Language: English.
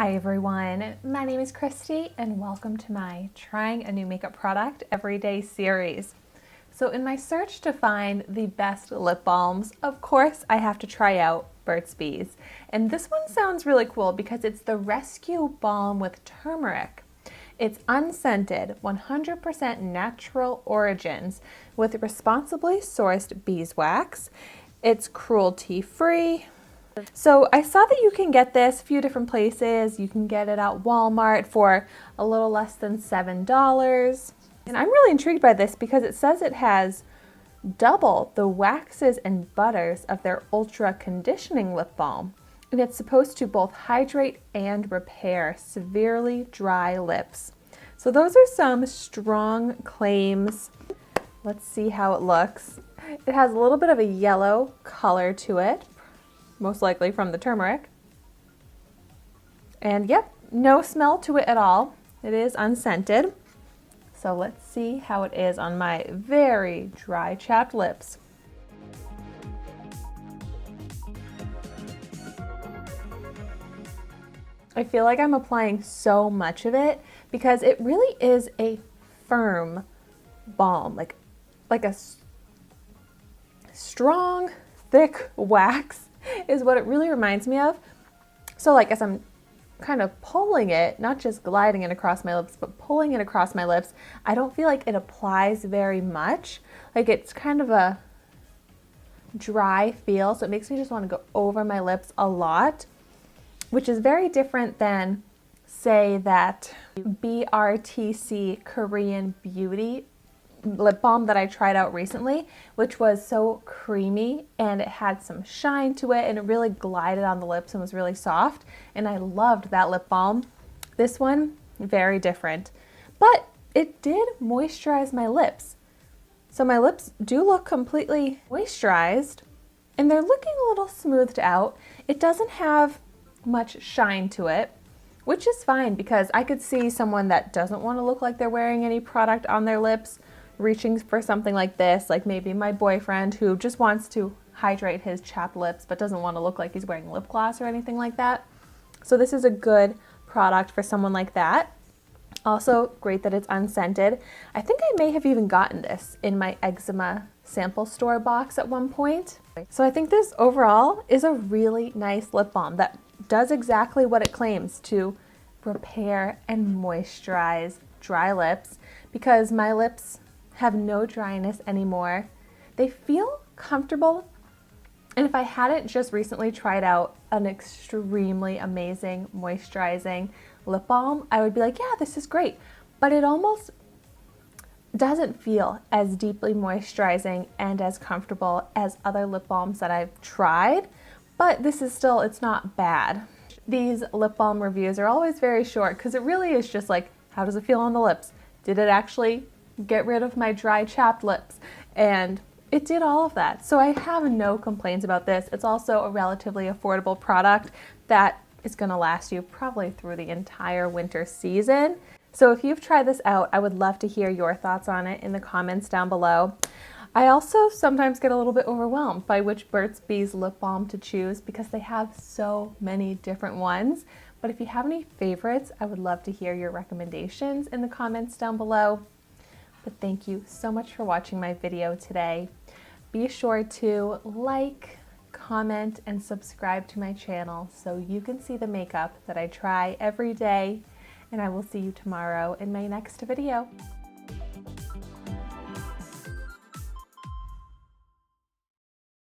Hi everyone, my name is Christy and welcome to my Trying a New Makeup Product Everyday series. So in my search to find the best lip balms, of course I have to try out Burt's Bees. And this one sounds really cool because it's the Rescue Balm with Turmeric. It's unscented, 100% natural origins with responsibly sourced beeswax. It's cruelty free. So I saw that you can get this a few different places. You can get it at Walmart for a little less than $7. And I'm really intrigued by this because it says it has double the waxes and butters of their ultra conditioning lip balm. And it's supposed to both hydrate and repair severely dry lips. So those are some strong claims. Let's see how it looks. It has a little bit of a yellow color to it, most likely from the turmeric. And yep, no smell to it at all. It is unscented. So let's see how it is on my very dry, chapped lips. I feel like I'm applying so much of it because it really is a firm balm, like a strong, thick wax is what it really reminds me of. So like as I'm kind of pulling it, not just gliding it across my lips, but pulling it across my lips, I don't feel like it applies very much. Like it's kind of a dry feel, so it makes me just want to go over my lips a lot, which is very different than, say, that BRTC Korean Beauty lip balm that I tried out recently, which was so creamy and it had some shine to it and it really glided on the lips and was really soft, and I loved that lip balm. This one, very different, but it did moisturize my lips. So my lips do look completely moisturized and they're looking a little smoothed out. It doesn't have much shine to it, which is fine because I could see someone that doesn't want to look like they're wearing any product on their lips reaching for something like this, like maybe my boyfriend who just wants to hydrate his chapped lips but doesn't want to look like he's wearing lip gloss or anything like that. So this is a good product for someone like that. Also great that it's unscented. I think I may have even gotten this in my eczema sample store box at one point. So I think this overall is a really nice lip balm that does exactly what it claims to: repair and moisturize dry lips, because my lips have no dryness anymore. They feel comfortable, and if I hadn't just recently tried out an extremely amazing moisturizing lip balm, I would be like, yeah, this is great, but it almost doesn't feel as deeply moisturizing and as comfortable as other lip balms that I've tried, but this is still, it's not bad. These lip balm reviews are always very short because it really is just like, how does it feel on the lips? Did it actually get rid of my dry, chapped lips? And it did all of that. So I have no complaints about this. It's also a relatively affordable product that is going to last you probably through the entire winter season. So if you've tried this out, I would love to hear your thoughts on it in the comments down below. I also sometimes get a little bit overwhelmed by which Burt's Bees lip balm to choose because they have so many different ones. But if you have any favorites, I would love to hear your recommendations in the comments down below. But thank you so much for watching my video today. Be sure to like, comment, and subscribe to my channel so you can see the makeup that I try every day. And I will see you tomorrow in my next video.